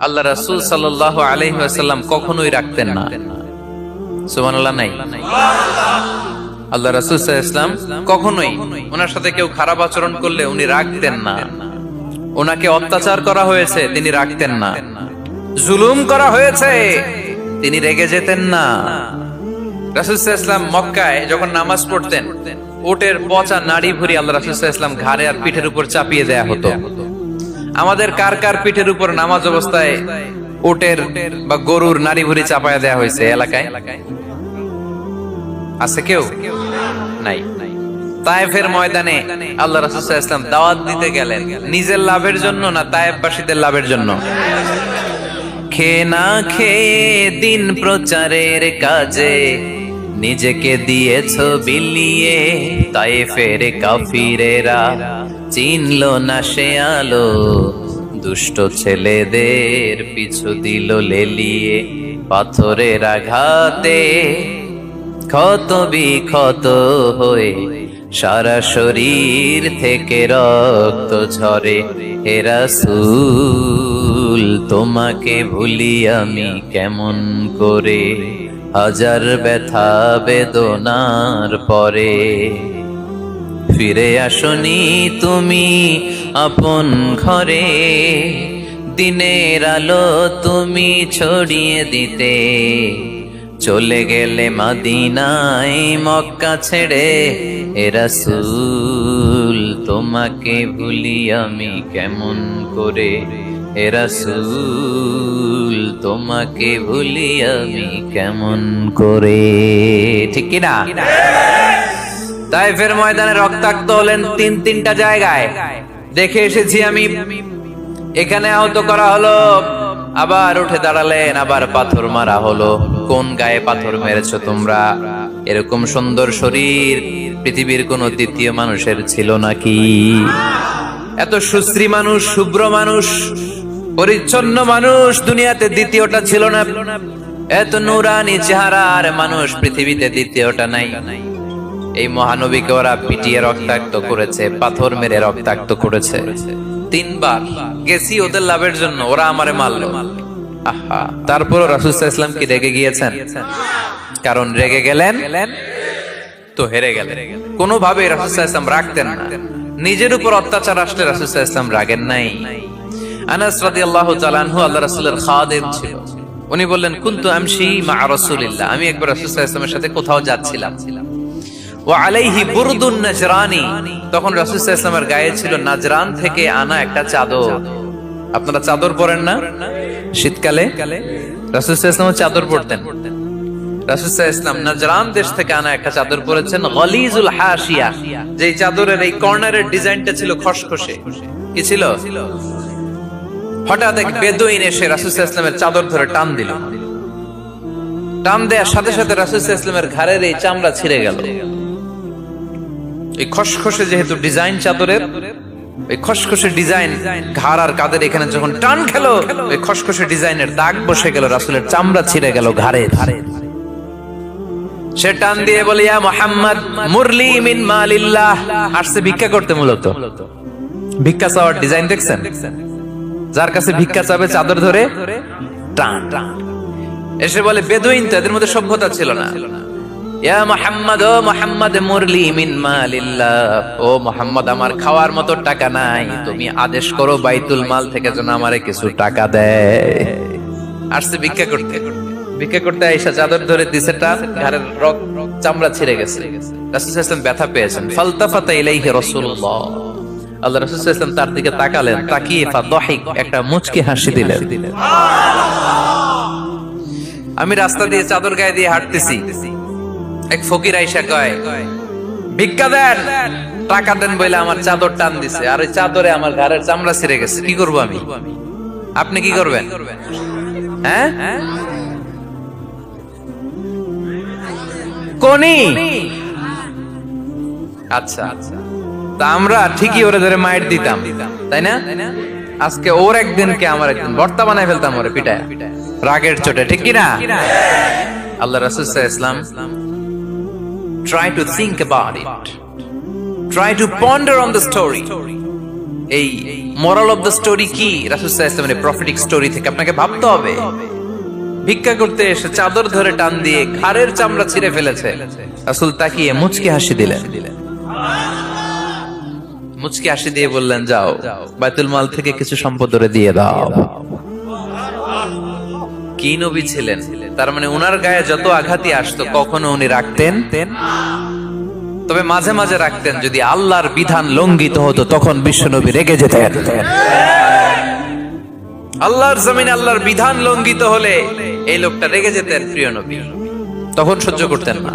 আল্লাহ রাসূল সাল্লাল্লাহু আলাইহি ওয়াসাল্লাম কখনোই রাখতেন না। সুবহানাল্লাহ নাই? আল্লাহ রাসূল সাল্লাল্লাহু আলাইহি ওয়াসাল্লাম কখনোই ওনার সাথে কেউ খারাপ আচরণ করলে উনি রাখতেন না। ওনাকে অত্যাচার করা হয়েছে, তিনি রাখতেন না। জুলুম করা হয়েছে, তিনি রেগে যেতেন না। রাসূল সাল্লাল্লাহু আলাইহি ওয়াসাল্লাম মক্কায় যখন নামাজ পড়তেন, উটের পচা নাড়ি ভুঁড়ি আল্লাহ রাসূল সাল্লাল্লাহু আলাইহি ওয়াসাল্লাম ঘাড়ে আর পিঠের উপর চাপিয়ে দেয়া হতো। আমাদের কার কার পিঠের উপর নামাজ অবস্থায় উটের বা গরুর নাড়ি ভুঁড়ি চাপায়া দেয়া হয়েছে এলাকায়? আছে কেউ? নাই। তায়েফের ময়দানে আল্লাহ রাসূল সাল্লাল্লাহু আলাইহি ওয়াসাল্লাম দাওয়াত দিতে গেলেন, নিজের লাভের জন্য না তায়েফবাসীদের লাভের জন্য? খেয়ে না খেয়ে দিন প্রচারের কাজে নিজেকে দিয়েছো বিলিয়ে, তায়েফের কাফিরেরা চিনলো না সে আলো, দুষ্ট ছেলেদের পিছু দিল লেলিয়ে, পাথরের আঘাতে ক্ষত বিক্ষত হয়ে সারা শরীর থেকে রক্ত ঝরে। হে রাসূল তোমাকে ভুলি আমি কেমন করে, হাজার ব্যথা বেদনার পরে। ফিরে আসনি তুমি আপন ঘরে, দিনের আলো তুমি ছড়িয়ে দিতে, চলে গেলে মদিনায় মক্কা ছেড়ে। হে রাসূল তোমাকে ভুলি আমি কেমন করে, হে রাসূল তোমাকে ভুলি আমি কেমন করে। ঠিক কি না? তায়েফের ময়দানে রক্তাক্ত হলেন তিনটা জায়গায়, দেখে এসেছি আমি। এখানে আহত করা হলো, আবার উঠে দাঁড়ালেন, আবার পাথর মারা হলো। কোন গায়ে পাথর মেরেছো তোমরা? এরকম সুন্দর শরীর পৃথিবীর কোন দ্বিতীয় মানুষের ছিল নাকি? এত সুশ্রী মানুষ, শুভ্র মানুষ, পরিচ্ছন্ন মানুষ দুনিয়াতে দ্বিতীয়টা ছিল না। এত নুরানি চেহারার মানুষ পৃথিবীতে দ্বিতীয়টা নাই। এই মহানবীকে ওরা পিটিয়ে রক্তাক্ত করেছে, পাথর মেরে রক্তাক্ত করেছে। 3 বার গেছি ওদের লাভের জন্য, ওরা আমারে মারলো। আহা, তারপর রাসূল সাল্লাল্লাহু আলাইহি ওয়াসাল্লাম কি রেগে গিয়েছেন? কারণ রেগে গেলেন তো হেরে গেলেন। কোনোভাবে রাসূল সাল্লাল্লাহু আলাইহি ওয়াসাল্লাম রাখতেন না। নিজের উপর অত্যাচার আসলে রাসূল সাল্লাল্লাহু আলাইহি ওয়াসাল্লাম রাগেন নাই। আনাস রাদিয়াল্লাহু তাআলা আনহু আল্লাহ রাসূলের খাদেম ছিল। উনি বললেন, কুনতু আমশি মা রাসূলিল্লাহ, আমি একবার রাসূল সাল্লাল্লাহু আলাইহি ওয়াসাল্লামের সাথে কোথাও যাচ্ছিলাম। ওয়া আলাইহি বুরদুন নাজরানি, তখন রাসূল সাল্লাল্লাহু আলাইহি ওয়াসাল্লামের গায়ে ছিল নাজরান থেকে আনা একটা চাদর। আপনারা চাদর পরেন না শীতকালে? রাসূল সাল্লাল্লাহু আলাইহি ওয়াসাল্লাম চাদর পরতেন। রাসূল সাল্লাল্লাহু আলাইহি ওয়াসাল্লাম নাজরান দেশ থেকে আনা একটা চাদর পরেছেন, গলিজুল হাশিয়া। যেই চাদরের এই কর্নারের ডিজাইনটা ছিল খসখসে। কি ছিল? হঠাৎ এক বেদুইন এসে রাসূল সাল্লাল্লাহু আলাইহি ওয়াসাল্লামের চাদর ধরে টান দিল। টান দেওয়ার সাথে সাথে রাসূল সাল্লাল্লাহু আলাইহি ওয়াসাল্লামের ঘাড়ের এই চামড়া ছিঁড়ে গেল। এই খসখসে যেহেতু ডিজাইন চাদরের, ওই খসখসে ডিজাইন ঘাড় আর কাঁধের এখানে যখন টান খেলো, ওই খসখসে ডিজাইনের দাগ বসে গেল, রাসূলের চামড়া ছিঁড়ে গেল ঘাড়ে। সে টান দিয়ে বলে, ইয়া মুহাম্মদ মুরলি মিন মালিল্লাহ। আসছে ভিক্ষা করতে, মূলত ভিক্ষা চাওয়ার ডিজাইন দেখছেন? যার কাছে ভিক্ষা চাবে চাদর ধরে টান টান এসে বলে, বেদুইন তো, এদের মধ্যে সভ্যতা ছিল না। ইয়া মুহাম্মদ, ও মুহাম্মদ মুরলি মিন মালিল্লাহ, ও মুহাম্মদ আমার খাওয়ার মতো টাকা নাই, তুমি আদেশ করো বাইতুল মাল থেকে যেন আমারে কিছু টাকা দেয়। আসছে ভিক্ষা করতে। ভিক্ষা করতে আইসা চাদর ধরে দিছে টান, ঘাড়ের চামড়া ছিঁড়ে গেছে। রাসূল সাল্লাল্লাহু আলাইহি ওয়াসাল্লাম ব্যথা পেয়েছেন। ফালতাফাতা ইলাইহি রাসূলুল্লাহ, আল্লাহ রাসূল সাল্লাল্লাহু আলাইহি ওয়াসাল্লাম তার দিকে তাকালেন, তাকিয়ে ফাদহিক, একটা মুচকি হাসি দিলেন। আমি রাস্তা দিয়ে চাদর গায়ে দিয়ে হাঁটতেছি, এক ফকির আইসা কয়, ভিক্ষা দেন, টাকা দেন বলে আমার চাদর টান দিছে, আর ওই চাদরে আমার ঘাড়ের চামড়া ছিঁড়ে গেছে। কি করবো আমি? আপনি কি করবেন? হ্যাঁ, কোনি? আচ্ছা, তা আমরা ঠিকই ওরে ধরে মাইর দিতাম, তাই না? আজকে ওর একদিনকে আমার একদিন ভর্তা বানায় ফেলতাম ওরে পিটায়, রাগের চোটে। ঠিক কি না? আল্লাহ রাসূল সাল্লাল্লাহু আলাইহি ওয়াসাল্লাম try to think about it, try to ponder on the story. এই মোরাল অফ দ্য স্টোরি কি? রাসূল সাল্লাল্লাহু আলাইহি ওয়াসাল্লামের প্রফেটিক স্টোরি থেকে আপনাকে ভাবতে হবে। ভিক্ষা করতে এসে চাদর ধরে টান দিয়ে ঘাড়ের চামড়া ছিঁড়ে ফেলেছে, রাসূল তাকিয়ে মুচকি হাসি দিলেন। মুচকি হাসি দিয়ে বললেন, যাও বাইতুল মাল থেকে কিছু সম্পদ ওরে দিয়ে দাও। কি নবী ছিলেন! তার মানে উনার গায়ে যত আঘাতই আসতো কখনো উনি রাখতেন, তবে মাঝে মাঝে রাখতেন যদি আল্লাহর বিধান লঙ্ঘিত হতো, তখন বিশ্বনবী রেগে যেতেন। আল্লাহর জমিনে আল্লাহর বিধান লঙ্ঘিত হলে এই লোকটা রেগে যেতেন প্রিয় নবী, তখন সহ্য করতেন না।